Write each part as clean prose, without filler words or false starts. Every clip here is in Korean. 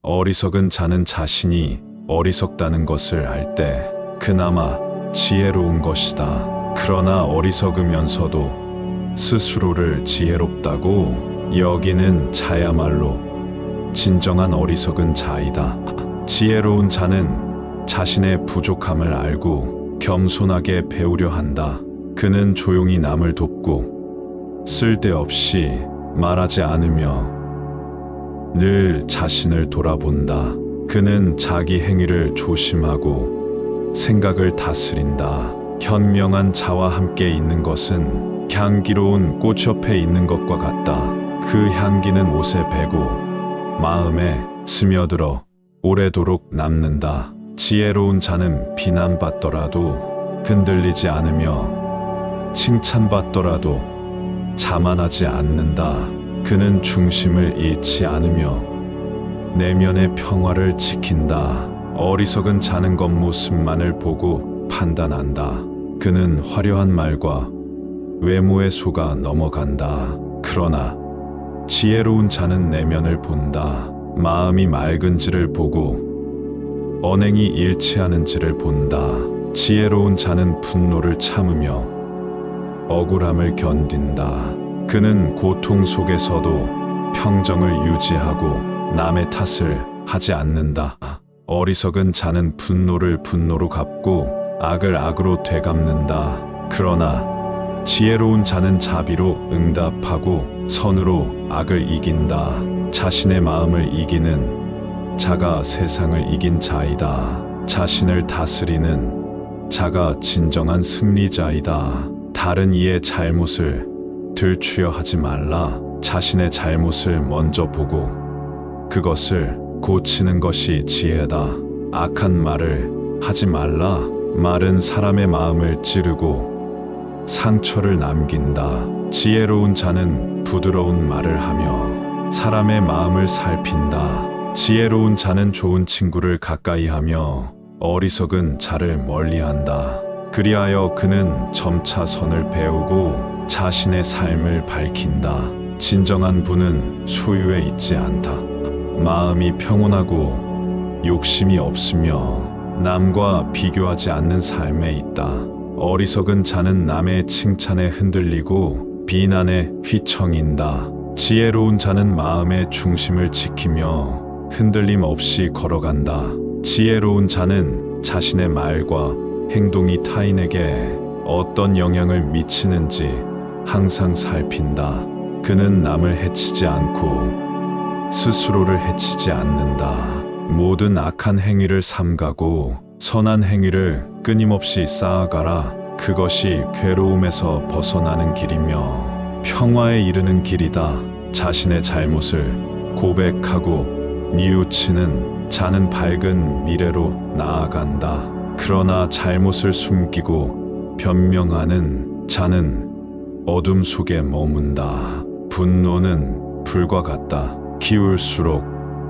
어리석은 자는 자신이 어리석다는 것을 알 때 그나마 지혜로운 것이다. 그러나 어리석으면서도 스스로를 지혜롭다고 여기는 자야말로 진정한 어리석은 자이다. 지혜로운 자는 자신의 부족함을 알고 겸손하게 배우려 한다. 그는 조용히 남을 돕고 쓸데없이 말하지 않으며 늘 자신을 돌아본다. 그는 자기 행위를 조심하고 생각을 다스린다. 현명한 자와 함께 있는 것은 향기로운 꽃 옆에 있는 것과 같다. 그 향기는 옷에 배고 마음에 스며들어 오래도록 남는다. 지혜로운 자는 비난받더라도 흔들리지 않으며 칭찬받더라도 자만하지 않는다. 그는 중심을 잃지 않으며 내면의 평화를 지킨다. 어리석은 자는 겉모습만을 보고 판단한다. 그는 화려한 말과 외모에 속아 넘어간다. 그러나 지혜로운 자는 내면을 본다. 마음이 맑은지를 보고 언행이 일치하는지를 본다. 지혜로운 자는 분노를 참으며 억울함을 견딘다. 그는 고통 속에서도 평정을 유지하고 남의 탓을 하지 않는다. 어리석은 자는 분노를 분노로 갚고 악을 악으로 되갚는다. 그러나 지혜로운 자는 자비로 응답하고 선으로 악을 이긴다. 자신의 마음을 이기는 자가 세상을 이긴 자이다. 자신을 다스리는 자가 진정한 승리자이다. 다른 이의 잘못을 들추려 하지 말라. 자신의 잘못을 먼저 보고 그것을 고치는 것이 지혜다. 악한 말을 하지 말라. 말은 사람의 마음을 찌르고 상처를 남긴다. 지혜로운 자는 부드러운 말을 하며 사람의 마음을 살핀다. 지혜로운 자는 좋은 친구를 가까이 하며 어리석은 자를 멀리한다. 그리하여 그는 점차 선을 배우고 자신의 삶을 밝힌다. 진정한 부는 소유에 있지 않다. 마음이 평온하고 욕심이 없으며 남과 비교하지 않는 삶에 있다. 어리석은 자는 남의 칭찬에 흔들리고 비난에 휘청인다. 지혜로운 자는 마음의 중심을 지키며 흔들림 없이 걸어간다. 지혜로운 자는 자신의 말과 행동이 타인에게 어떤 영향을 미치는지 항상 살핀다. 그는 남을 해치지 않고 스스로를 해치지 않는다. 모든 악한 행위를 삼가고 선한 행위를 끊임없이 쌓아가라. 그것이 괴로움에서 벗어나는 길이며 평화에 이르는 길이다. 자신의 잘못을 고백하고 뉘우치는 자는 밝은 미래로 나아간다. 그러나 잘못을 숨기고 변명하는 자는 어둠 속에 머문다. 분노는 불과 같다. 키울수록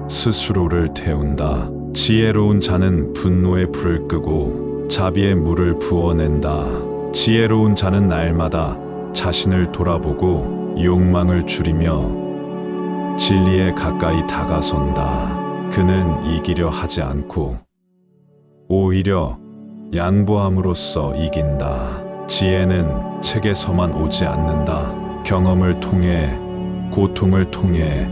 스스로를 태운다. 지혜로운 자는 분노의 불을 끄고 자비의 물을 부어낸다. 지혜로운 자는 날마다 자신을 돌아보고 욕망을 줄이며 진리에 가까이 다가선다. 그는 이기려 하지 않고 오히려 양보함으로써 이긴다. 지혜는 책에서만 오지 않는다. 경험을 통해, 고통을 통해,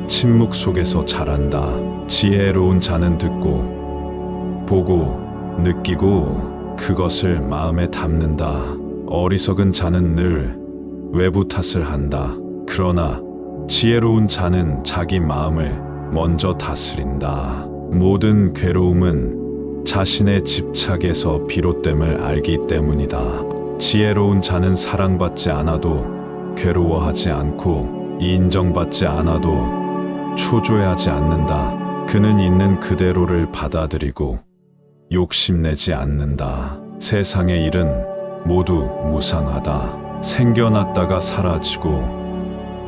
침묵 속에서 자란다. 지혜로운 자는 듣고, 보고, 느끼고 그것을 마음에 담는다. 어리석은 자는 늘 외부 탓을 한다. 그러나 지혜로운 자는 자기 마음을 먼저 다스린다. 모든 괴로움은 자신의 집착에서 비롯됨을 알기 때문이다. 지혜로운 자는 사랑받지 않아도 괴로워하지 않고 인정받지 않아도 초조해하지 않는다. 그는 있는 그대로를 받아들이고 욕심내지 않는다. 세상의 일은 모두 무상하다. 생겨났다가 사라지고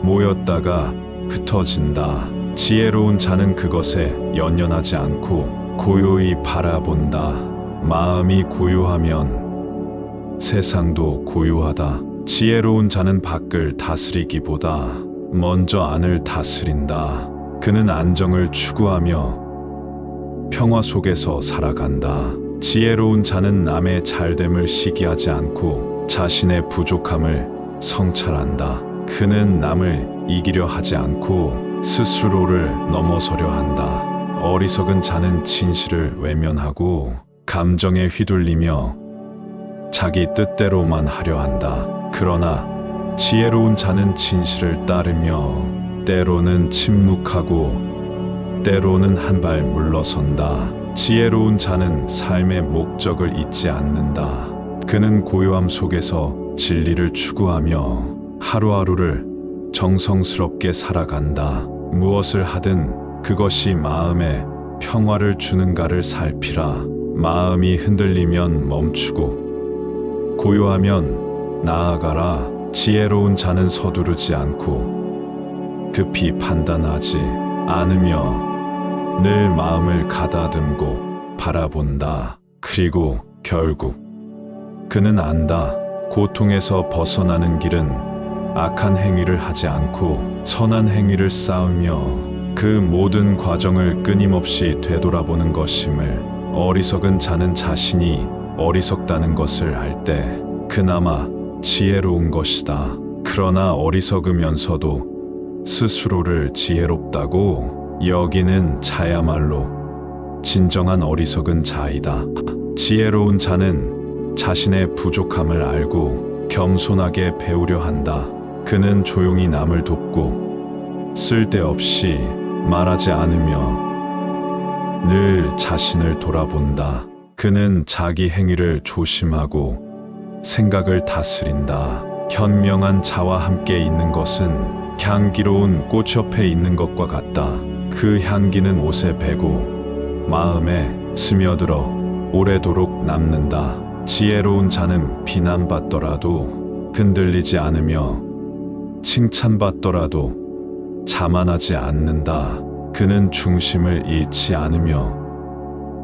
모였다가 흩어진다. 지혜로운 자는 그것에 연연하지 않고 고요히 바라본다. 마음이 고요하면 세상도 고요하다. 지혜로운 자는 밖을 다스리기보다 먼저 안을 다스린다. 그는 안정을 추구하며 평화 속에서 살아간다. 지혜로운 자는 남의 잘됨을 시기하지 않고 자신의 부족함을 성찰한다. 그는 남을 이기려 하지 않고 스스로를 넘어서려 한다. 어리석은 자는 진실을 외면하고 감정에 휘둘리며 자기 뜻대로만 하려 한다. 그러나 지혜로운 자는 진실을 따르며 때로는 침묵하고 때로는 한 발 물러선다. 지혜로운 자는 삶의 목적을 잊지 않는다. 그는 고요함 속에서 진리를 추구하며 하루하루를 정성스럽게 살아간다. 무엇을 하든 그것이 마음에 평화를 주는가를 살피라. 마음이 흔들리면 멈추고 고요하면 나아가라. 지혜로운 자는 서두르지 않고 급히 판단하지 않으며 늘 마음을 가다듬고 바라본다. 그리고 결국 그는 안다. 고통에서 벗어나는 길은 악한 행위를 하지 않고 선한 행위를 쌓으며 그 모든 과정을 끊임없이 되돌아보는 것임을. 어리석은 자는 자신이 어리석다는 것을 알 때 그나마 지혜로운 것이다. 그러나 어리석으면서도 스스로를 지혜롭다고 여기는 자야말로 진정한 어리석은 자이다. 지혜로운 자는 자신의 부족함을 알고 겸손하게 배우려 한다. 그는 조용히 남을 돕고 쓸데없이 말하지 않으며 늘 자신을 돌아본다. 그는 자기 행위를 조심하고 생각을 다스린다. 현명한 자와 함께 있는 것은 향기로운 꽃 옆에 있는 것과 같다. 그 향기는 옷에 배고 마음에 스며들어 오래도록 남는다. 지혜로운 자는 비난받더라도 흔들리지 않으며 칭찬받더라도 자만하지 않는다. 그는 중심을 잃지 않으며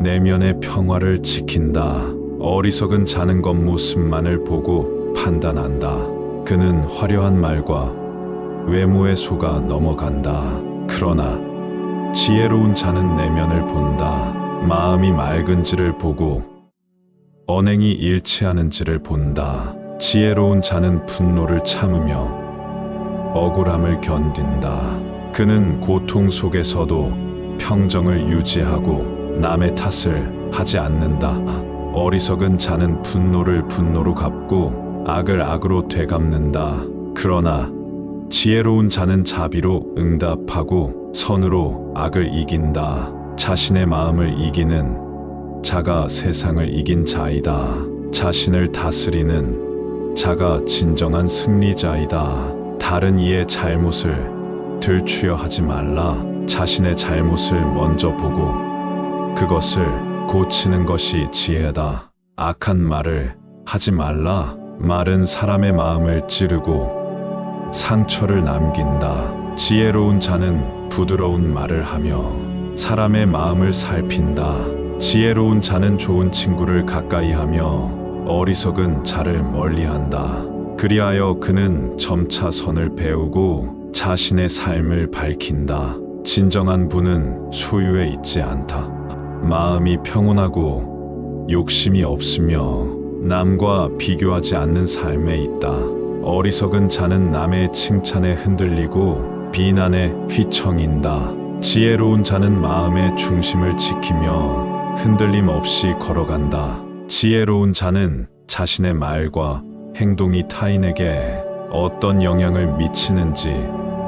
내면의 평화를 지킨다. 어리석은 자는 겉모습만을 보고 판단한다. 그는 화려한 말과 외모에 속아 넘어간다. 그러나 지혜로운 자는 내면을 본다. 마음이 맑은지를 보고 언행이 일치하는지를 본다. 지혜로운 자는 분노를 참으며 억울함을 견딘다. 그는 고통 속에서도 평정을 유지하고 남의 탓을 하지 않는다. 어리석은 자는 분노를 분노로 갚고 악을 악으로 되갚는다. 그러나 지혜로운 자는 자비로 응답하고 선으로 악을 이긴다. 자신의 마음을 이기는 자가 세상을 이긴 자이다. 자신을 다스리는 자가 진정한 승리자이다. 다른 이의 잘못을 들추려 하지 말라. 자신의 잘못을 먼저 보고 그것을 고치는 것이 지혜다. 악한 말을 하지 말라. 말은 사람의 마음을 찌르고 상처를 남긴다. 지혜로운 자는 부드러운 말을 하며 사람의 마음을 살핀다. 지혜로운 자는 좋은 친구를 가까이 하며 어리석은 자를 멀리한다. 그리하여 그는 점차 선을 배우고 자신의 삶을 밝힌다. 진정한 부는 소유에 있지 않다. 마음이 평온하고 욕심이 없으며 남과 비교하지 않는 삶에 있다. 어리석은 자는 남의 칭찬에 흔들리고 비난에 휘청인다. 지혜로운 자는 마음의 중심을 지키며 흔들림 없이 걸어간다. 지혜로운 자는 자신의 말과 행동이 타인에게 어떤 영향을 미치는지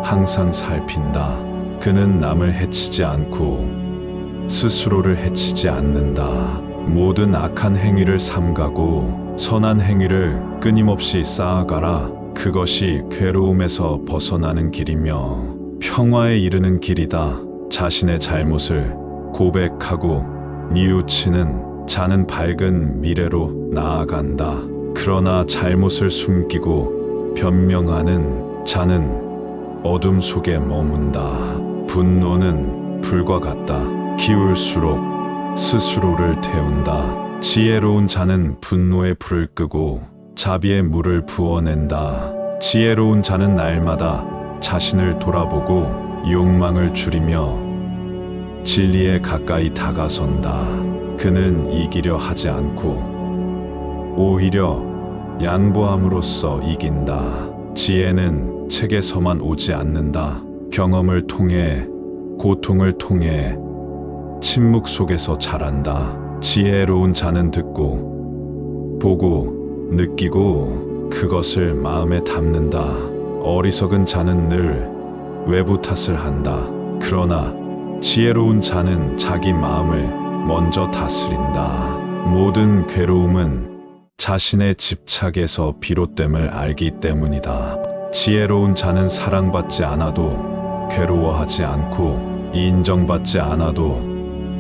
항상 살핀다. 그는 남을 해치지 않고 스스로를 해치지 않는다. 모든 악한 행위를 삼가고 선한 행위를 끊임없이 쌓아가라. 그것이 괴로움에서 벗어나는 길이며 평화에 이르는 길이다. 자신의 잘못을 고백하고 뉘우치는 자는 밝은 미래로 나아간다. 그러나 잘못을 숨기고 변명하는 자는 어둠 속에 머문다. 분노는 불과 같다. 기울수록 스스로를 태운다. 지혜로운 자는 분노의 불을 끄고 자비의 물을 부어낸다. 지혜로운 자는 날마다 자신을 돌아보고 욕망을 줄이며 진리에 가까이 다가선다. 그는 이기려 하지 않고 오히려 양보함으로써 이긴다. 지혜는 책에서만 오지 않는다. 경험을 통해, 고통을 통해, 침묵 속에서 자란다. 지혜로운 자는 듣고, 보고, 느끼고 그것을 마음에 담는다. 어리석은 자는 늘 외부 탓을 한다. 그러나 지혜로운 자는 자기 마음을 먼저 다스린다. 모든 괴로움은 자신의 집착에서 비롯됨을 알기 때문이다. 지혜로운 자는 사랑받지 않아도 괴로워하지 않고 인정받지 않아도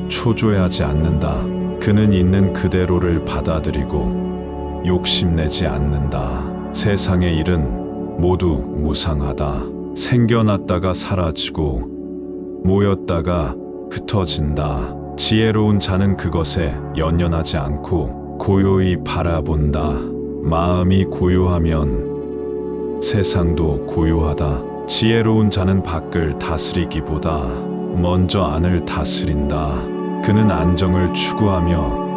초조해하지 않는다. 그는 있는 그대로를 받아들이고 욕심내지 않는다. 세상의 일은 모두 무상하다. 생겨났다가 사라지고 모였다가 흩어진다. 지혜로운 자는 그것에 연연하지 않고 고요히 바라본다. 마음이 고요하면 세상도 고요하다. 지혜로운 자는 밖을 다스리기보다 먼저 안을 다스린다. 그는 안정을 추구하며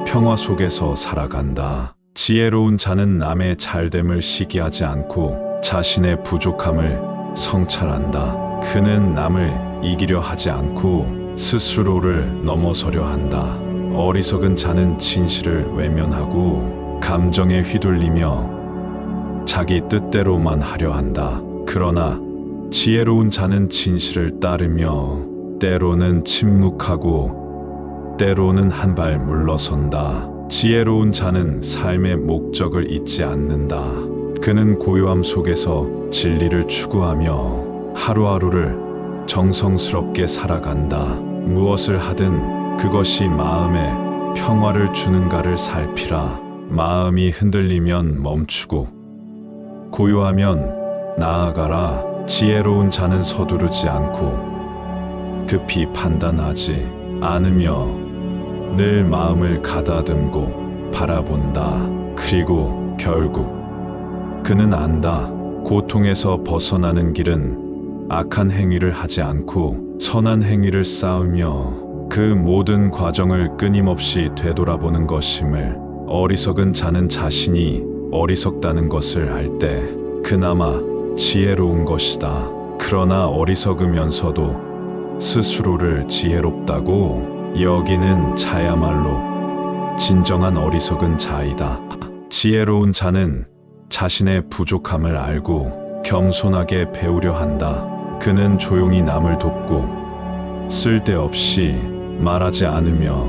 평화 속에서 살아간다. 지혜로운 자는 남의 잘됨을 시기하지 않고 자신의 부족함을 성찰한다. 그는 남을 이기려 하지 않고 스스로를 넘어서려 한다. 어리석은 자는 진실을 외면하고 감정에 휘둘리며 자기 뜻대로만 하려 한다. 그러나 지혜로운 자는 진실을 따르며 때로는 침묵하고 때로는 한 발 물러선다. 지혜로운 자는 삶의 목적을 잊지 않는다. 그는 고요함 속에서 진리를 추구하며 하루하루를 정성스럽게 살아간다. 무엇을 하든 그것이 마음에 평화를 주는가를 살피라. 마음이 흔들리면 멈추고 고요하면 나아가라. 지혜로운 자는 서두르지 않고 급히 판단하지 않으며 늘 마음을 가다듬고 바라본다. 그리고 결국 그는 안다. 고통에서 벗어나는 길은 악한 행위를 하지 않고 선한 행위를 쌓으며 그 모든 과정을 끊임없이 되돌아보는 것임을. 어리석은 자는 자신이 어리석다는 것을 알 때 그나마 지혜로운 것이다. 그러나 어리석으면서도 스스로를 지혜롭다고 여기는 자야말로 진정한 어리석은 자이다. 지혜로운 자는 자신의 부족함을 알고 겸손하게 배우려 한다. 그는 조용히 남을 돕고 쓸데없이 말하지 않으며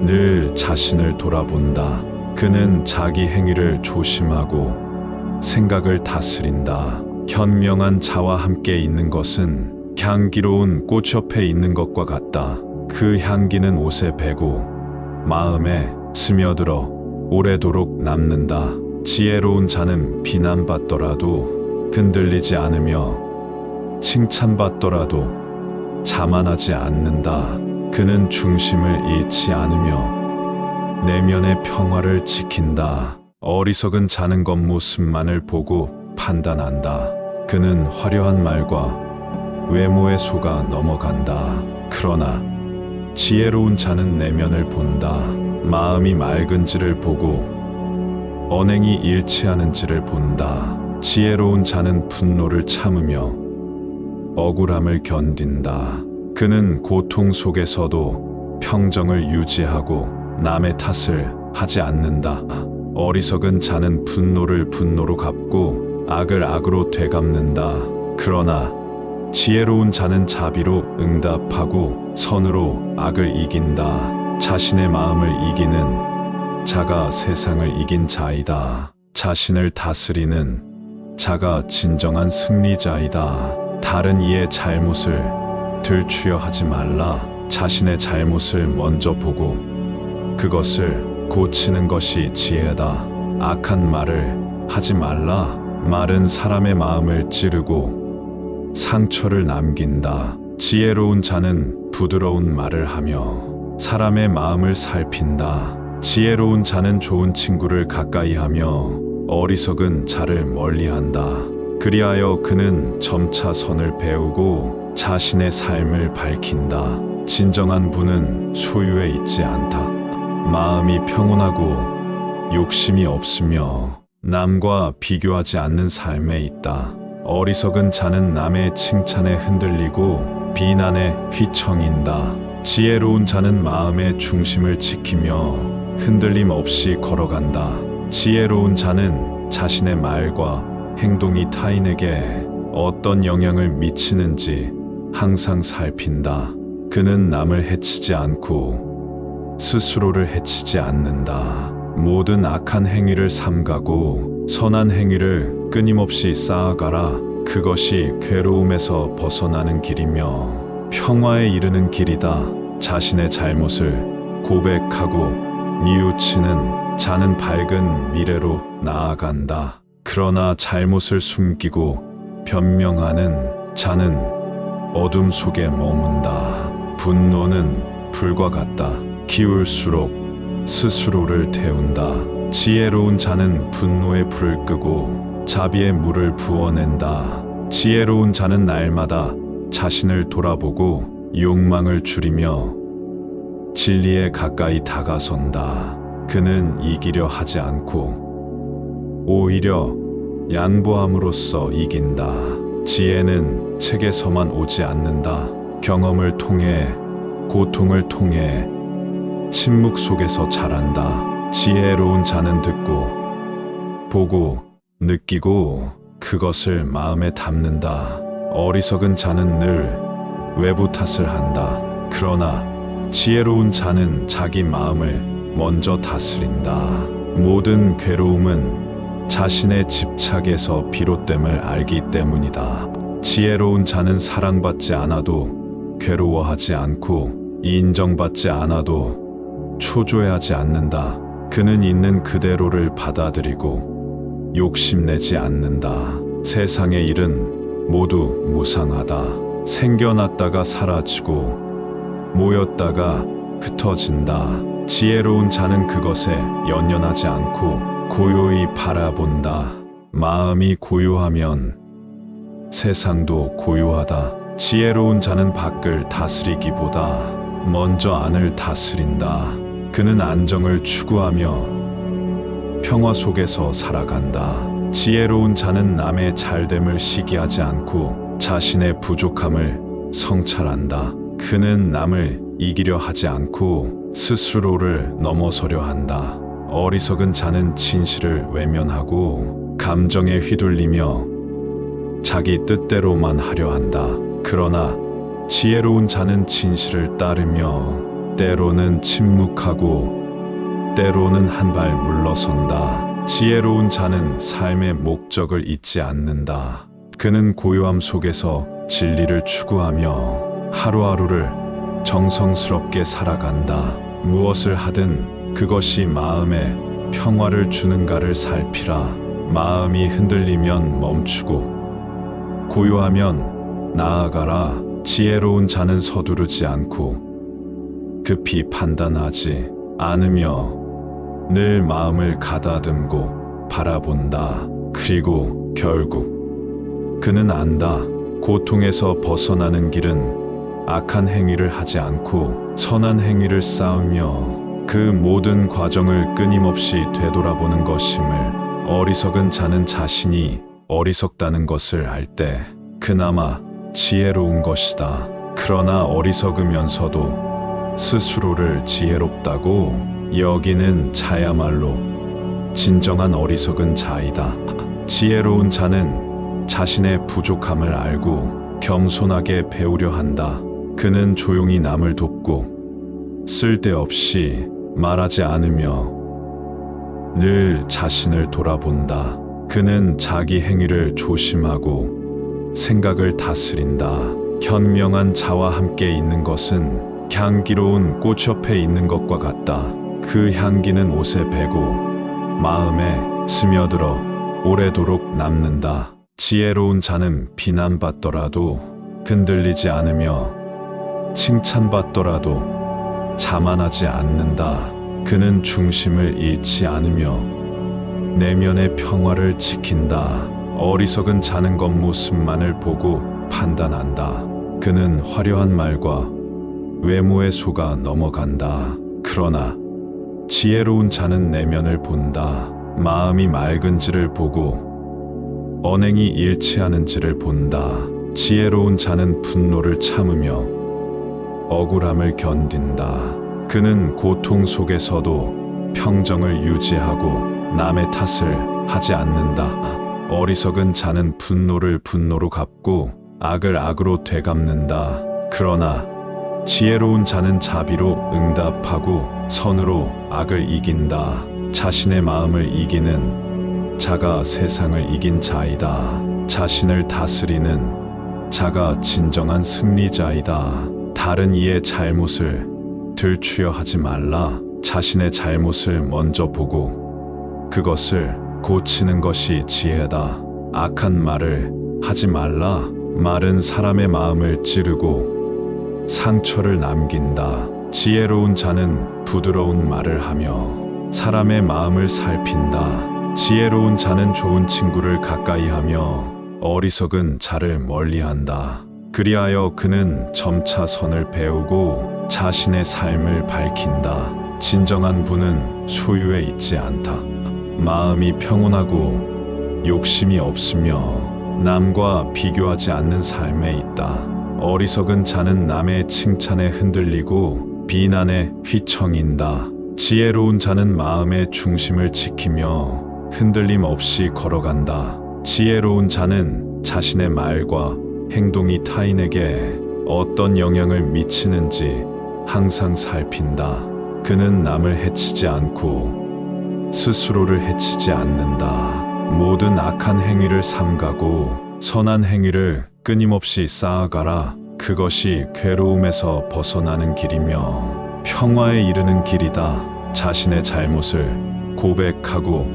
늘 자신을 돌아본다. 그는 자기 행위를 조심하고 생각을 다스린다. 현명한 자와 함께 있는 것은 향기로운 꽃 옆에 있는 것과 같다. 그 향기는 옷에 배고 마음에 스며들어 오래도록 남는다. 지혜로운 자는 비난받더라도 흔들리지 않으며 칭찬받더라도 자만하지 않는다. 그는 중심을 잃지 않으며 내면의 평화를 지킨다. 어리석은 자는 겉모습만을 보고 판단한다. 그는 화려한 말과 외모에 속아 넘어간다. 그러나 지혜로운 자는 내면을 본다. 마음이 맑은지를 보고 언행이 일치하는지를 본다. 지혜로운 자는 분노를 참으며 억울함을 견딘다. 그는 고통 속에서도 평정을 유지하고 남의 탓을 하지 않는다. 어리석은 자는 분노를 분노로 갚고 악을 악으로 되갚는다. 그러나 지혜로운 자는 자비로 응답하고 선으로 악을 이긴다. 자신의 마음을 이기는 자가 세상을 이긴 자이다. 자신을 다스리는 자가 진정한 승리자이다. 다른 이의 잘못을 들추려 하지 말라. 자신의 잘못을 먼저 보고 그것을 고치는 것이 지혜다. 악한 말을 하지 말라. 말은 사람의 마음을 찌르고 상처를 남긴다. 지혜로운 자는 부드러운 말을 하며 사람의 마음을 살핀다. 지혜로운 자는 좋은 친구를 가까이 하며 어리석은 자를 멀리한다. 그리하여 그는 점차 선을 배우고 자신의 삶을 밝힌다. 진정한 부는 소유에 있지 않다. 마음이 평온하고 욕심이 없으며 남과 비교하지 않는 삶에 있다. 어리석은 자는 남의 칭찬에 흔들리고 비난에 휘청인다. 지혜로운 자는 마음의 중심을 지키며 흔들림 없이 걸어간다. 지혜로운 자는 자신의 말과 행동이 타인에게 어떤 영향을 미치는지 항상 살핀다. 그는 남을 해치지 않고 스스로를 해치지 않는다. 모든 악한 행위를 삼가고 선한 행위를 끊임없이 쌓아가라. 그것이 괴로움에서 벗어나는 길이며 평화에 이르는 길이다. 자신의 잘못을 고백하고 뉘우치는 자는 밝은 미래로 나아간다. 그러나 잘못을 숨기고 변명하는 자는 어둠 속에 머문다. 분노는 불과 같다. 기울수록 스스로를 태운다. 지혜로운 자는 분노의 불을 끄고 자비의 물을 부어낸다. 지혜로운 자는 날마다 자신을 돌아보고 욕망을 줄이며 진리에 가까이 다가선다. 그는 이기려 하지 않고 오히려 양보함으로써 이긴다. 지혜는 책에서만 오지 않는다. 경험을 통해, 고통을 통해, 침묵 속에서 자란다. 지혜로운 자는 듣고, 보고, 느끼고 그것을 마음에 담는다. 어리석은 자는 늘 외부 탓을 한다. 그러나 지혜로운 자는 자기 마음을 먼저 다스린다. 모든 괴로움은 자신의 집착에서 비롯됨을 알기 때문이다. 지혜로운 자는 사랑받지 않아도 괴로워하지 않고 인정받지 않아도 초조해하지 않는다. 그는 있는 그대로를 받아들이고 욕심내지 않는다. 세상의 일은 모두 무상하다. 생겨났다가 사라지고 모였다가 흩어진다. 지혜로운 자는 그것에 연연하지 않고 고요히 바라본다. 마음이 고요하면 세상도 고요하다. 지혜로운 자는 밖을 다스리기보다 먼저 안을 다스린다. 그는 안정을 추구하며 평화 속에서 살아간다. 지혜로운 자는 남의 잘됨을 시기하지 않고 자신의 부족함을 성찰한다. 그는 남을 이기려 하지 않고 스스로를 넘어서려 한다. 어리석은 자는 진실을 외면하고 감정에 휘둘리며 자기 뜻대로만 하려 한다. 그러나 지혜로운 자는 진실을 따르며 때로는 침묵하고 때로는 한 발 물러선다. 지혜로운 자는 삶의 목적을 잊지 않는다. 그는 고요함 속에서 진리를 추구하며 하루하루를 정성스럽게 살아간다. 무엇을 하든 그것이 마음에 평화를 주는가를 살피라. 마음이 흔들리면 멈추고 고요하면 나아가라. 지혜로운 자는 서두르지 않고 급히 판단하지 않으며 늘 마음을 가다듬고 바라본다. 그리고 결국 그는 안다. 고통에서 벗어나는 길은 악한 행위를 하지 않고 선한 행위를 쌓으며 그 모든 과정을 끊임없이 되돌아보는 것임을. 어리석은 자는 자신이 어리석다는 것을 알 때 그나마 지혜로운 것이다. 그러나 어리석으면서도 스스로를 지혜롭다고 여기는 자야말로 진정한 어리석은 자이다. 지혜로운 자는 자신의 부족함을 알고 겸손하게 배우려 한다. 그는 조용히 남을 돕고 쓸데없이 말하지 않으며 늘 자신을 돌아본다. 그는 자기 행위를 조심하고 생각을 다스린다. 현명한 자와 함께 있는 것은 향기로운 꽃 옆에 있는 것과 같다. 그 향기는 옷에 배고 마음에 스며들어 오래도록 남는다. 지혜로운 자는 비난받더라도 흔들리지 않으며 칭찬받더라도 자만하지 않는다. 그는 중심을 잃지 않으며 내면의 평화를 지킨다. 어리석은 자는 겉모습만을 보고 판단한다. 그는 화려한 말과 외모에 속아 넘어간다. 그러나 지혜로운 자는 내면을 본다. 마음이 맑은지를 보고 언행이 일치하는지를 본다. 지혜로운 자는 분노를 참으며 억울함을 견딘다. 그는 고통 속에서도 평정을 유지하고 남의 탓을 하지 않는다. 어리석은 자는 분노를 분노로 갚고 악을 악으로 되갚는다. 그러나 지혜로운 자는 자비로 응답하고 선으로 악을 이긴다. 자신의 마음을 이기는 자가 세상을 이긴 자이다. 자신을 다스리는 자가 진정한 승리자이다. 다른 이의 잘못을 들추려 하지 말라. 자신의 잘못을 먼저 보고 그것을 고치는 것이 지혜다. 악한 말을 하지 말라. 말은 사람의 마음을 찌르고 상처를 남긴다. 지혜로운 자는 부드러운 말을 하며 사람의 마음을 살핀다. 지혜로운 자는 좋은 친구를 가까이 하며 어리석은 자를 멀리한다. 그리하여 그는 점차 선을 배우고 자신의 삶을 밝힌다. 진정한 부는 소유에 있지 않다. 마음이 평온하고 욕심이 없으며 남과 비교하지 않는 삶에 있다. 어리석은 자는 남의 칭찬에 흔들리고 비난에 휘청인다. 지혜로운 자는 마음의 중심을 지키며 흔들림 없이 걸어간다. 지혜로운 자는 자신의 말과 행동이 타인에게 어떤 영향을 미치는지 항상 살핀다. 그는 남을 해치지 않고 스스로를 해치지 않는다. 모든 악한 행위를 삼가고 선한 행위를 끊임없이 쌓아가라. 그것이 괴로움에서 벗어나는 길이며 평화에 이르는 길이다. 자신의 잘못을 고백하고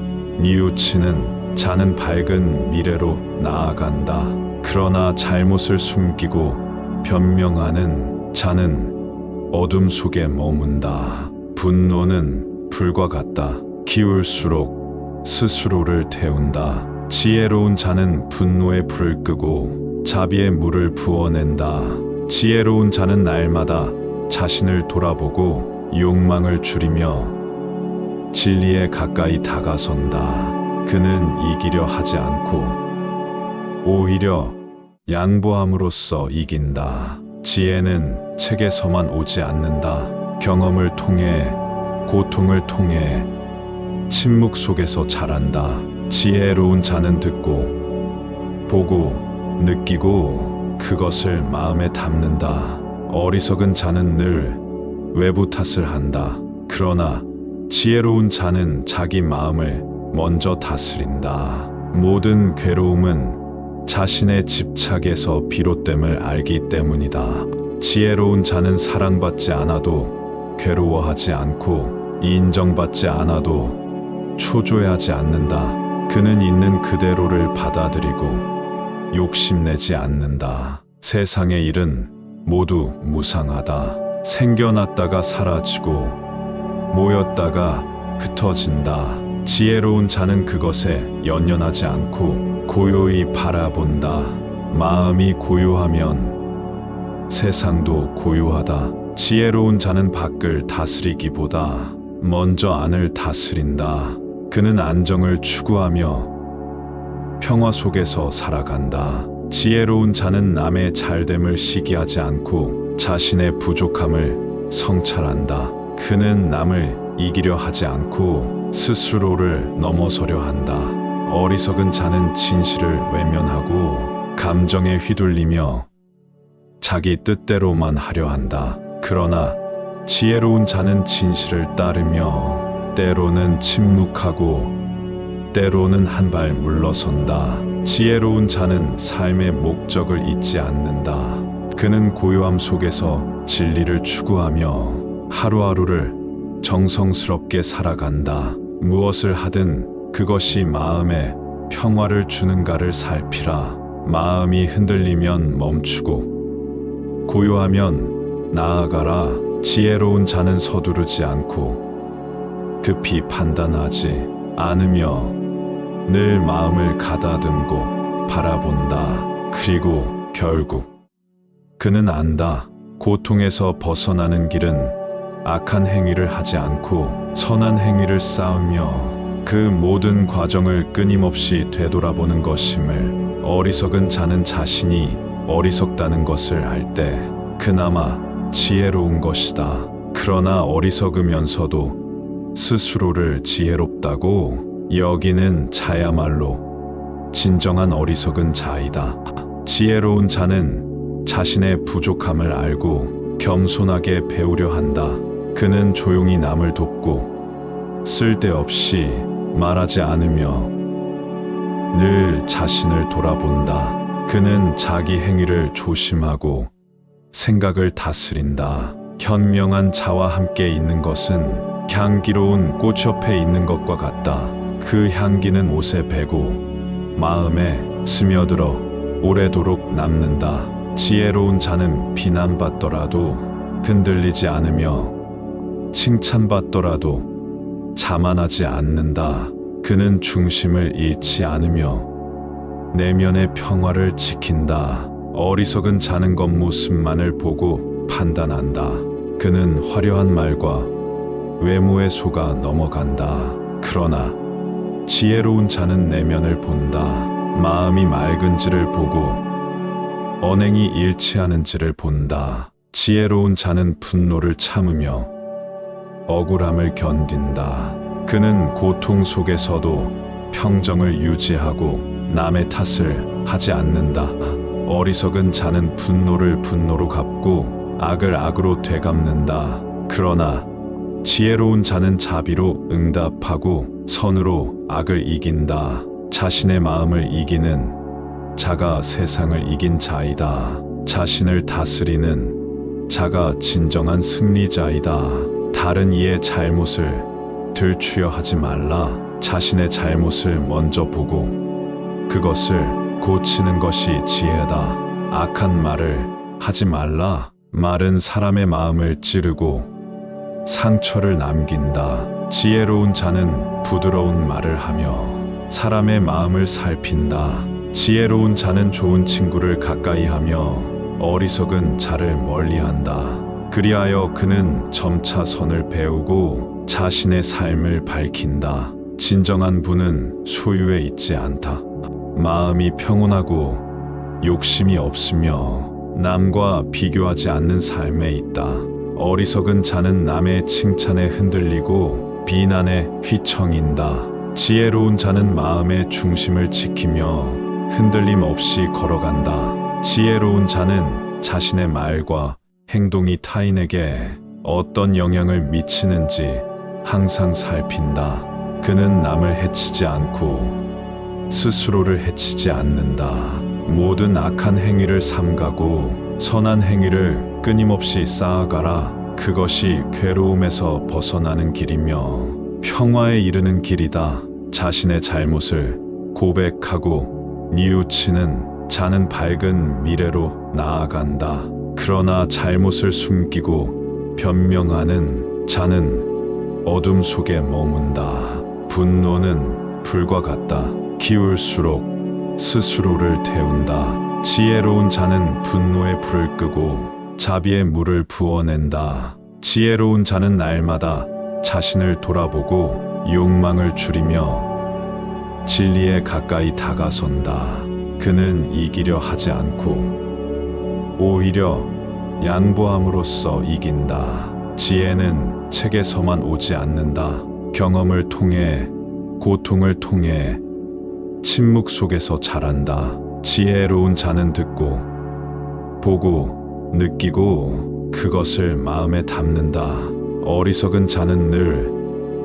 뉘우치는 자는 밝은 미래로 나아간다. 그러나 잘못을 숨기고 변명하는 자는 어둠 속에 머문다. 분노는 불과 같다. 기울수록 스스로를 태운다. 지혜로운 자는 분노의 불을 끄고 자비의 물을 부어낸다. 지혜로운 자는 날마다 자신을 돌아보고 욕망을 줄이며 진리에 가까이 다가선다. 그는 이기려 하지 않고 오히려 양보함으로써 이긴다. 지혜는 책에서만 오지 않는다. 경험을 통해, 고통을 통해, 침묵 속에서 자란다. 지혜로운 자는 듣고, 보고, 느끼고 그것을 마음에 담는다. 어리석은 자는 늘 외부 탓을 한다. 그러나 지혜로운 자는 자기 마음을 먼저 다스린다. 모든 괴로움은 자신의 집착에서 비롯됨을 알기 때문이다. 지혜로운 자는 사랑받지 않아도 괴로워하지 않고 인정받지 않아도 초조해하지 않는다. 그는 있는 그대로를 받아들이고 욕심내지 않는다. 세상의 일은 모두 무상하다. 생겨났다가 사라지고 모였다가 흩어진다. 지혜로운 자는 그것에 연연하지 않고 고요히 바라본다. 마음이 고요하면 세상도 고요하다. 지혜로운 자는 밖을 다스리기보다 먼저 안을 다스린다. 그는 안정을 추구하며 평화 속에서 살아간다. 지혜로운 자는 남의 잘됨을 시기하지 않고 자신의 부족함을 성찰한다. 그는 남을 이기려 하지 않고 스스로를 넘어서려 한다. 어리석은 자는 진실을 외면하고 감정에 휘둘리며 자기 뜻대로만 하려 한다. 그러나 지혜로운 자는 진실을 따르며 때로는 침묵하고 때로는 한 발 물러선다. 지혜로운 자는 삶의 목적을 잊지 않는다. 그는 고요함 속에서 진리를 추구하며 하루하루를 정성스럽게 살아간다. 무엇을 하든 그것이 마음에 평화를 주는가를 살피라. 마음이 흔들리면 멈추고 고요하면 나아가라. 지혜로운 자는 서두르지 않고 급히 판단하지 않으며 늘 마음을 가다듬고 바라본다. 그리고 결국 그는 안다. 고통에서 벗어나는 길은 악한 행위를 하지 않고 선한 행위를 쌓으며 그 모든 과정을 끊임없이 되돌아보는 것임을. 어리석은 자는 자신이 어리석다는 것을 알 때 그나마 지혜로운 것이다. 그러나 어리석으면서도 스스로를 지혜롭다고 여기는 자야말로 진정한 어리석은 자이다. 지혜로운 자는 자신의 부족함을 알고 겸손하게 배우려 한다. 그는 조용히 남을 돕고 쓸데없이 말하지 않으며 늘 자신을 돌아본다. 그는 자기 행위를 조심하고 생각을 다스린다. 현명한 자와 함께 있는 것은 향기로운 꽃 옆에 있는 것과 같다. 그 향기는 옷에 배고 마음에 스며들어 오래도록 남는다. 지혜로운 자는 비난받더라도 흔들리지 않으며 칭찬받더라도 자만하지 않는다. 그는 중심을 잃지 않으며 내면의 평화를 지킨다. 어리석은 자는 겉모습만을 보고 판단한다. 그는 화려한 말과 외모에 속아 넘어간다. 그러나 지혜로운 자는 내면을 본다. 마음이 맑은지를 보고 언행이 일치하는지를 본다. 지혜로운 자는 분노를 참으며 억울함을 견딘다. 그는 고통 속에서도 평정을 유지하고 남의 탓을 하지 않는다. 어리석은 자는 분노를 분노로 갚고 악을 악으로 되갚는다. 그러나 지혜로운 자는 자비로 응답하고 선으로 악을 이긴다. 자신의 마음을 이기는 자가 세상을 이긴 자이다. 자신을 다스리는 자가 진정한 승리자이다. 다른 이의 잘못을 들추려 하지 말라. 자신의 잘못을 먼저 보고 그것을 고치는 것이 지혜다. 악한 말을 하지 말라. 말은 사람의 마음을 찌르고 상처를 남긴다. 지혜로운 자는 부드러운 말을 하며 사람의 마음을 살핀다. 지혜로운 자는 좋은 친구를 가까이 하며 어리석은 자를 멀리한다. 그리하여 그는 점차 선을 배우고 자신의 삶을 밝힌다. 진정한 부는 소유에 있지 않다. 마음이 평온하고 욕심이 없으며 남과 비교하지 않는 삶에 있다. 어리석은 자는 남의 칭찬에 흔들리고 비난에 휘청인다. 지혜로운 자는 마음의 중심을 지키며 흔들림 없이 걸어간다. 지혜로운 자는 자신의 말과 행동이 타인에게 어떤 영향을 미치는지 항상 살핀다. 그는 남을 해치지 않고 스스로를 해치지 않는다. 모든 악한 행위를 삼가고 선한 행위를 끊임없이 쌓아가라. 그것이 괴로움에서 벗어나는 길이며 평화에 이르는 길이다. 자신의 잘못을 고백하고 뉘우치는 자는 밝은 미래로 나아간다. 그러나 잘못을 숨기고 변명하는 자는 어둠 속에 머문다. 분노는 불과 같다. 기울수록 스스로를 태운다. 지혜로운 자는 분노의 불을 끄고 자비의 물을 부어낸다. 지혜로운 자는 날마다 자신을 돌아보고 욕망을 줄이며 진리에 가까이 다가선다. 그는 이기려 하지 않고 오히려 양보함으로써 이긴다. 지혜는 책에서만 오지 않는다. 경험을 통해, 고통을 통해, 침묵 속에서 자란다. 지혜로운 자는 듣고, 보고, 느끼고 그것을 마음에 담는다. 어리석은 자는 늘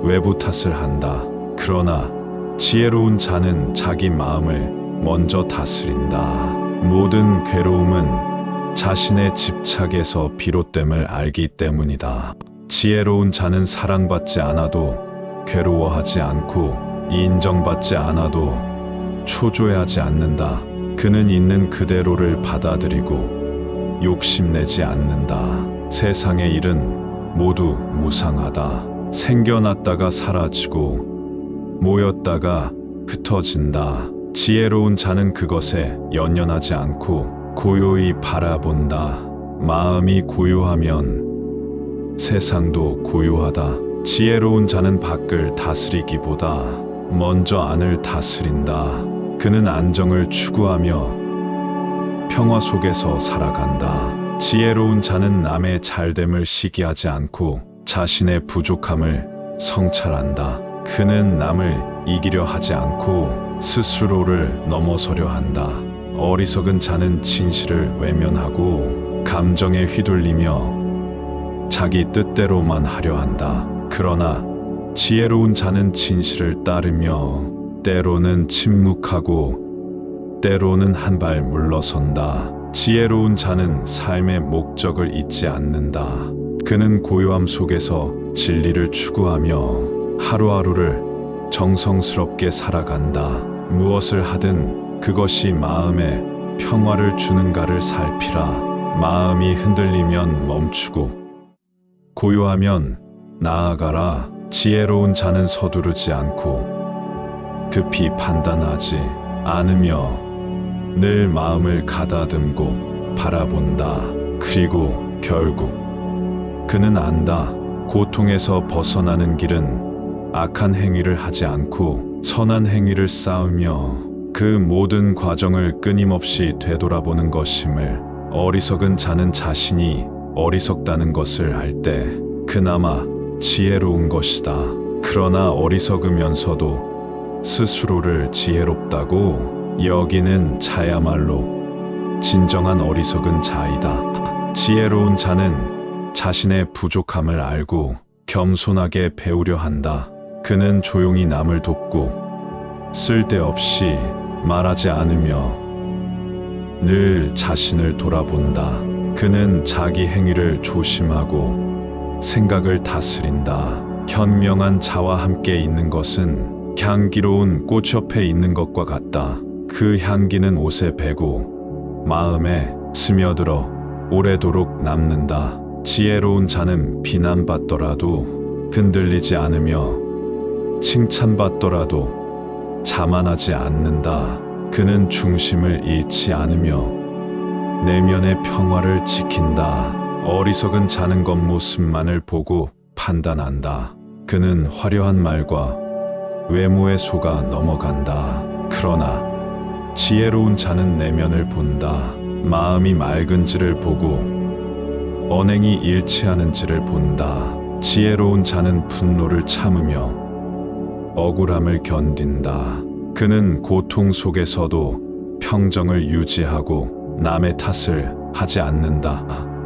외부 탓을 한다. 그러나 지혜로운 자는 자기 마음을 먼저 다스린다. 모든 괴로움은 자신의 집착에서 비롯됨을 알기 때문이다. 지혜로운 자는 사랑받지 않아도 괴로워하지 않고 인정받지 않아도 초조해하지 않는다. 그는 있는 그대로를 받아들이고 욕심내지 않는다. 세상의 일은 모두 무상하다. 생겨났다가 사라지고 모였다가 흩어진다. 지혜로운 자는 그것에 연연하지 않고 고요히 바라본다. 마음이 고요하면 세상도 고요하다. 지혜로운 자는 밖을 다스리기보다 먼저 안을 다스린다. 그는 안정을 추구하며 평화 속에서 살아간다. 지혜로운 자는 남의 잘됨을 시기하지 않고 자신의 부족함을 성찰한다. 그는 남을 이기려 하지 않고 스스로를 넘어서려 한다. 어리석은 자는 진실을 외면하고 감정에 휘둘리며 자기 뜻대로만 하려 한다. 그러나 지혜로운 자는 진실을 따르며 때로는 침묵하고 때로는 한 발 물러선다. 지혜로운 자는 삶의 목적을 잊지 않는다. 그는 고요함 속에서 진리를 추구하며 하루하루를 정성스럽게 살아간다. 무엇을 하든 그것이 마음에 평화를 주는가를 살피라. 마음이 흔들리면 멈추고 고요하면 나아가라. 지혜로운 자는 서두르지 않고 급히 판단하지 않으며 늘 마음을 가다듬고 바라본다. 그리고 결국 그는 안다. 고통에서 벗어나는 길은 악한 행위를 하지 않고 선한 행위를 쌓으며 그 모든 과정을 끊임없이 되돌아보는 것임을. 어리석은 자는 자신이 어리석다는 것을 알 때 그나마 지혜로운 것이다. 그러나 어리석으면서도 스스로를 지혜롭다고 여기는 자야말로 진정한 어리석은 자이다. 지혜로운 자는 자신의 부족함을 알고 겸손하게 배우려 한다. 그는 조용히 남을 돕고 쓸데없이 말하지 않으며 늘 자신을 돌아본다. 그는 자기 행위를 조심하고 생각을 다스린다. 현명한 자와 함께 있는 것은 향기로운 꽃 옆에 있는 것과 같다. 그 향기는 옷에 배고 마음에 스며들어 오래도록 남는다. 지혜로운 자는 비난받더라도 흔들리지 않으며 칭찬받더라도 자만하지 않는다. 그는 중심을 잃지 않으며 내면의 평화를 지킨다. 어리석은 자는 겉모습만을 보고 판단한다. 그는 화려한 말과 외모에 속아 넘어간다. 그러나 지혜로운 자는 내면을 본다. 마음이 맑은지를 보고 언행이 일치하는지를 본다. 지혜로운 자는 분노를 참으며 억울함을 견딘다. 그는 고통 속에서도 평정을 유지하고 남의 탓을 하지 않는다.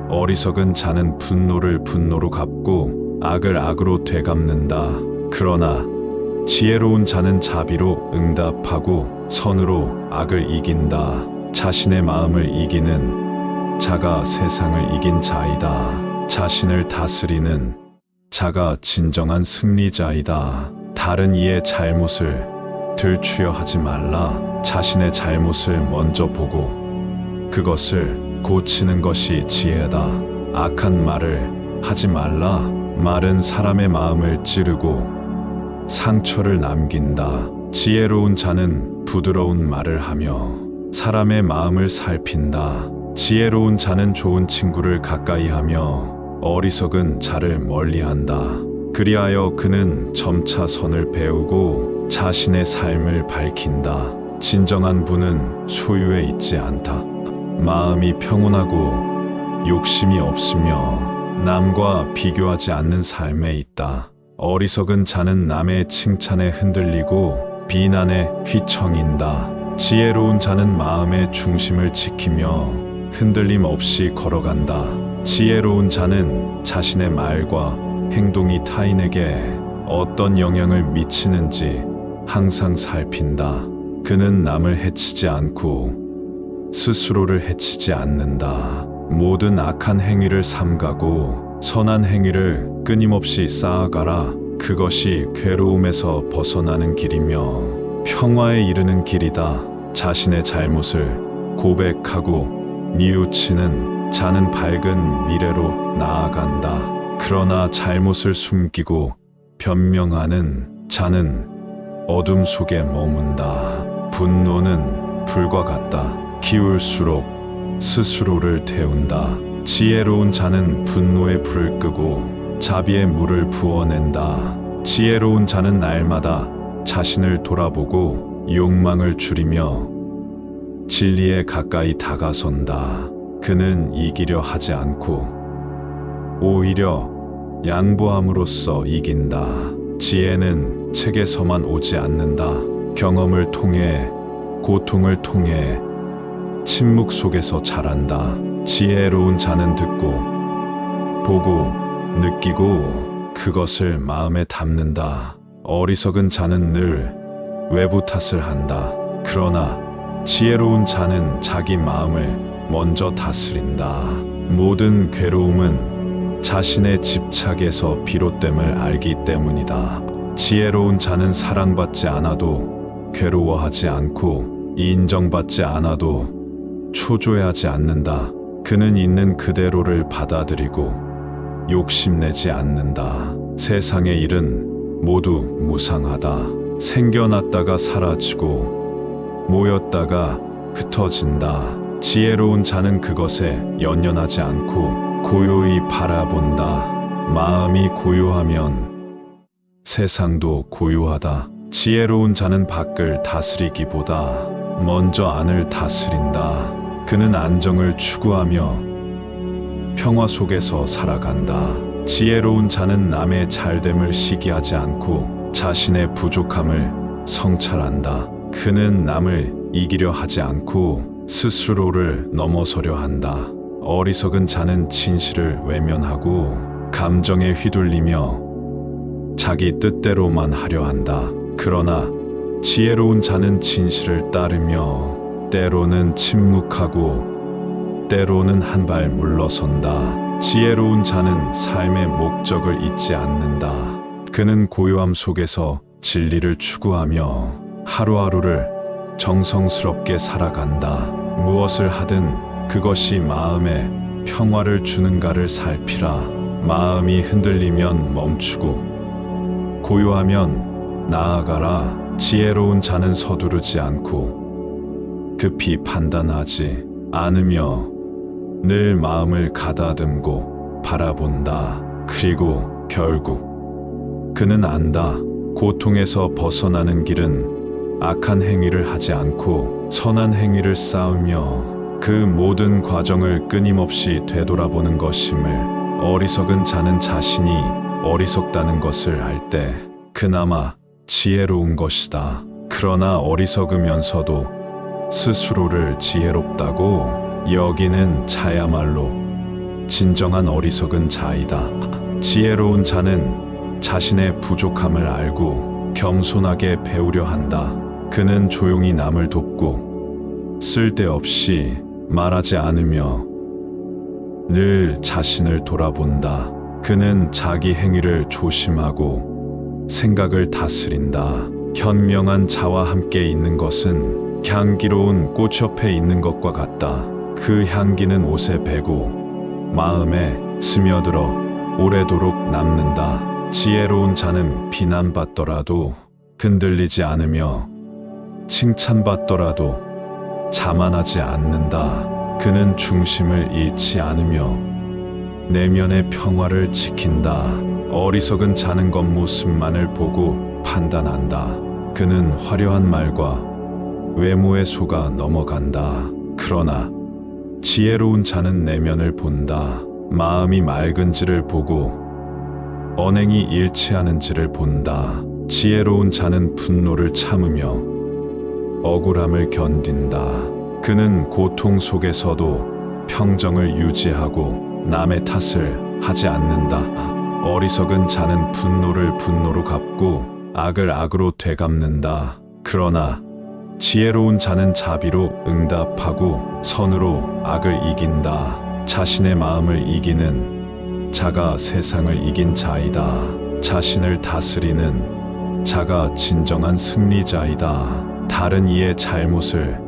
어리석은 자는 분노를 분노로 갚고 악을 악으로 되갚는다. 그러나 지혜로운 자는 자비로 응답하고 선으로 악을 이긴다. 자신의 마음을 이기는 자가 세상을 이긴 자이다. 자신을 다스리는 자가 진정한 승리자이다. 다른 이의 잘못을 들추려 하지 말라. 자신의 잘못을 먼저 보고 그것을 고치는 것이 지혜다. 악한 말을 하지 말라. 말은 사람의 마음을 찌르고 상처를 남긴다. 지혜로운 자는 부드러운 말을 하며 사람의 마음을 살핀다. 지혜로운 자는 좋은 친구를 가까이 하며 어리석은 자를 멀리한다. 그리하여 그는 점차 선을 배우고 자신의 삶을 밝힌다. 진정한 부는 소유에 있지 않다. 마음이 평온하고 욕심이 없으며 남과 비교하지 않는 삶에 있다. 어리석은 자는 남의 칭찬에 흔들리고 비난에 휘청인다. 지혜로운 자는 마음의 중심을 지키며 흔들림 없이 걸어간다. 지혜로운 자는 자신의 말과 행동이 타인에게 어떤 영향을 미치는지 항상 살핀다. 그는 남을 해치지 않고 스스로를 해치지 않는다. 모든 악한 행위를 삼가고 선한 행위를 끊임없이 쌓아가라. 그것이 괴로움에서 벗어나는 길이며 평화에 이르는 길이다. 자신의 잘못을 고백하고 뉘우치는 자는 밝은 미래로 나아간다. 그러나 잘못을 숨기고 변명하는 자는 어둠 속에 머문다. 분노는 불과 같다. 기울수록 스스로를 태운다. 지혜로운 자는 분노의 불을 끄고 자비의 물을 부어낸다. 지혜로운 자는 날마다 자신을 돌아보고 욕망을 줄이며 진리에 가까이 다가선다. 그는 이기려 하지 않고 오히려 양보함으로써 이긴다. 지혜는 책에서만 오지 않는다. 경험을 통해, 고통을 통해, 침묵 속에서 자란다. 지혜로운 자는 듣고, 보고, 느끼고 그것을 마음에 담는다. 어리석은 자는 늘 외부 탓을 한다. 그러나 지혜로운 자는 자기 마음을 먼저 다스린다. 모든 괴로움은 자신의 집착에서 비롯됨을 알기 때문이다. 지혜로운 자는 사랑받지 않아도 괴로워하지 않고 인정받지 않아도 초조해하지 않는다. 그는 있는 그대로를 받아들이고 욕심내지 않는다. 세상의 일은 모두 무상하다. 생겨났다가 사라지고 모였다가 흩어진다. 지혜로운 자는 그것에 연연하지 않고 고요히 바라본다. 마음이 고요하면 세상도 고요하다. 지혜로운 자는 밖을 다스리기보다 먼저 안을 다스린다. 그는 안정을 추구하며 평화 속에서 살아간다. 지혜로운 자는 남의 잘됨을 시기하지 않고 자신의 부족함을 성찰한다. 그는 남을 이기려 하지 않고 스스로를 넘어서려 한다. 어리석은 자는 진실을 외면하고 감정에 휘둘리며 자기 뜻대로만 하려 한다. 그러나 지혜로운 자는 진실을 따르며 때로는 침묵하고 때로는 한 발 물러선다. 지혜로운 자는 삶의 목적을 잊지 않는다. 그는 고요함 속에서 진리를 추구하며 하루하루를 정성스럽게 살아간다. 무엇을 하든 그것이 마음에 평화를 주는가를 살피라. 마음이 흔들리면 멈추고 고요하면 나아가라. 지혜로운 자는 서두르지 않고 급히 판단하지 않으며 늘 마음을 가다듬고 바라본다. 그리고 결국 그는 안다. 고통에서 벗어나는 길은 악한 행위를 하지 않고 선한 행위를 쌓으며 그 모든 과정을 끊임없이 되돌아보는 것임을. 어리석은 자는 자신이 어리석다는 것을 알 때 그나마 지혜로운 것이다. 그러나 어리석으면서도 스스로를 지혜롭다고 여기는 자야말로 진정한 어리석은 자이다. 지혜로운 자는 자신의 부족함을 알고 겸손하게 배우려 한다. 그는 조용히 남을 돕고 쓸데없이 말하지 않으며 늘 자신을 돌아본다. 그는 자기 행위를 조심하고 생각을 다스린다. 현명한 자와 함께 있는 것은 향기로운 꽃 옆에 있는 것과 같다. 그 향기는 옷에 배고 마음에 스며들어 오래도록 남는다. 지혜로운 자는 비난받더라도 흔들리지 않으며 칭찬받더라도 자만하지 않는다. 그는 중심을 잃지 않으며 내면의 평화를 지킨다. 어리석은 자는 겉모습만을 보고 판단한다. 그는 화려한 말과 외모에 속아 넘어간다. 그러나 지혜로운 자는 내면을 본다. 마음이 맑은지를 보고 언행이 일치하는지를 본다. 지혜로운 자는 분노를 참으며 억울함을 견딘다. 그는 고통 속에서도 평정을 유지하고 남의 탓을 하지 않는다. 어리석은 자는 분노를 분노로 갚고 악을 악으로 되갚는다. 그러나 지혜로운 자는 자비로 응답하고 선으로 악을 이긴다. 자신의 마음을 이기는 자가 세상을 이긴 자이다. 자신을 다스리는 자가 진정한 승리자이다. 다른 이의 잘못을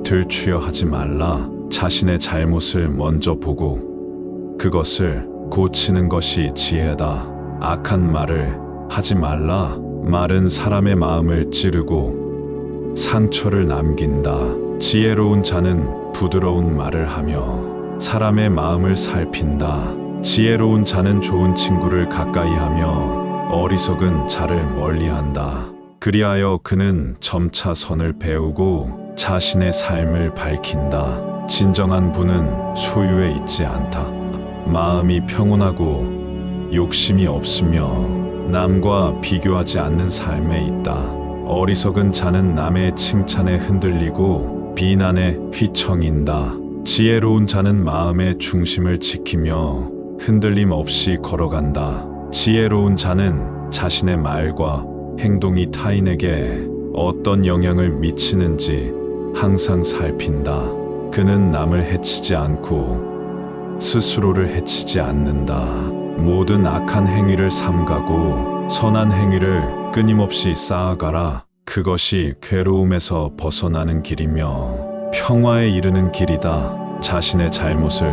들추려 하지 말라. 자신의 잘못을 먼저 보고 그것을 고치는 것이 지혜다. 악한 말을 하지 말라. 말은 사람의 마음을 찌르고 상처를 남긴다. 지혜로운 자는 부드러운 말을 하며 사람의 마음을 살핀다. 지혜로운 자는 좋은 친구를 가까이 하며 어리석은 자를 멀리한다. 그리하여 그는 점차 선을 배우고 자신의 삶을 밝힌다. 진정한 부는 소유에 있지 않다. 마음이 평온하고 욕심이 없으며 남과 비교하지 않는 삶에 있다. 어리석은 자는 남의 칭찬에 흔들리고 비난에 휘청인다. 지혜로운 자는 마음의 중심을 지키며 흔들림 없이 걸어간다. 지혜로운 자는 자신의 말과 행동이 타인에게 어떤 영향을 미치는지 항상 살핀다. 그는 남을 해치지 않고 스스로를 해치지 않는다. 모든 악한 행위를 삼가고 선한 행위를 끊임없이 쌓아가라. 그것이 괴로움에서 벗어나는 길이며 평화에 이르는 길이다. 자신의 잘못을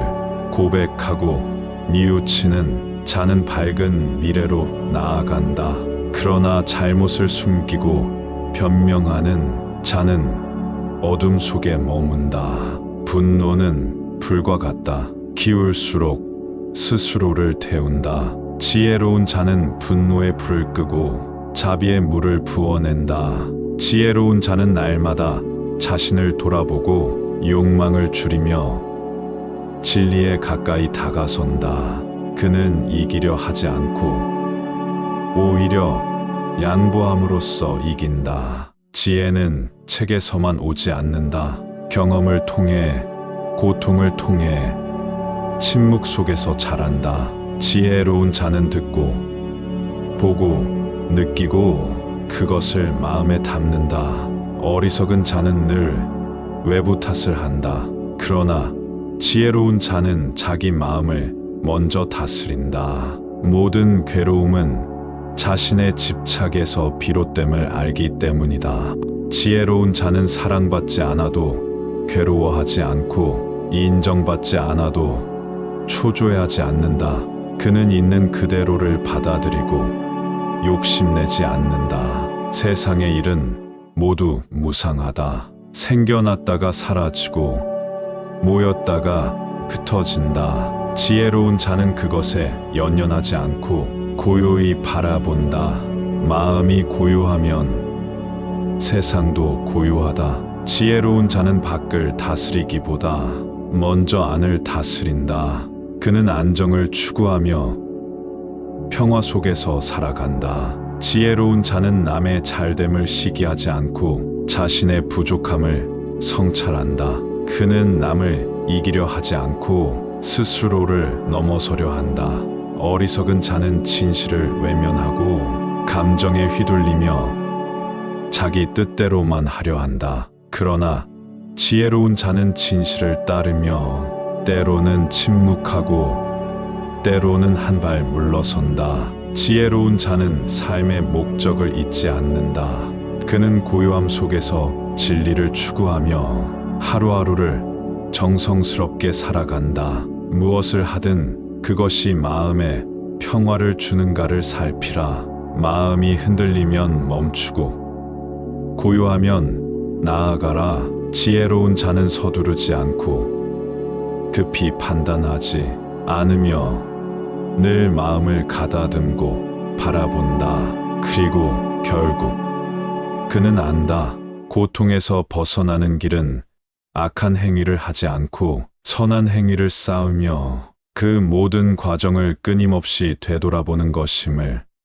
고백하고 뉘우치는 자는 밝은 미래로 나아간다. 그러나 잘못을 숨기고 변명하는 자는 어둠 속에 머문다. 분노는 불과 같다. 기울수록 스스로를 태운다. 지혜로운 자는 분노의 불을 끄고 자비의 물을 부어낸다. 지혜로운 자는 날마다 자신을 돌아보고 욕망을 줄이며 진리에 가까이 다가선다. 그는 이기려 하지 않고 오히려 양보함으로써 이긴다. 지혜는 책에서만 오지 않는다. 경험을 통해, 고통을 통해, 침묵 속에서 자란다. 지혜로운 자는 듣고, 보고, 느끼고 그것을 마음에 담는다. 어리석은 자는 늘 외부 탓을 한다. 그러나 지혜로운 자는 자기 마음을 먼저 다스린다. 모든 괴로움은 자신의 집착에서 비롯됨을 알기 때문이다. 지혜로운 자는 사랑받지 않아도 괴로워하지 않고 인정받지 않아도 초조해하지 않는다. 그는 있는 그대로를 받아들이고 욕심내지 않는다. 세상의 일은 모두 무상하다. 생겨났다가 사라지고 모였다가 흩어진다. 지혜로운 자는 그것에 연연하지 않고 고요히 바라본다. 마음이 고요하면 세상도 고요하다. 지혜로운 자는 밖을 다스리기보다 먼저 안을 다스린다. 그는 안정을 추구하며 평화 속에서 살아간다. 지혜로운 자는 남의 잘됨을 시기하지 않고 자신의 부족함을 성찰한다. 그는 남을 이기려 하지 않고 스스로를 넘어서려 한다. 어리석은 자는 진실을 외면하고 감정에 휘둘리며 자기 뜻대로만 하려 한다. 그러나 지혜로운 자는 진실을 따르며 때로는 침묵하고 때로는 한 발 물러선다. 지혜로운 자는 삶의 목적을 잊지 않는다. 그는 고요함 속에서 진리를 추구하며 하루하루를 정성스럽게 살아간다. 무엇을 하든 그것이 마음에 평화를 주는가를 살피라. 마음이 흔들리면 멈추고 고요하면 나아가라. 지혜로운 자는 서두르지 않고 급히 판단하지 않으며 늘 마음을 가다듬고 바라본다. 그리고 결국 그는 안다. 고통에서 벗어나는 길은 악한 행위를 하지 않고 선한 행위를 쌓으며 그 모든 과정을 끊임없이 되돌아보는 것임을.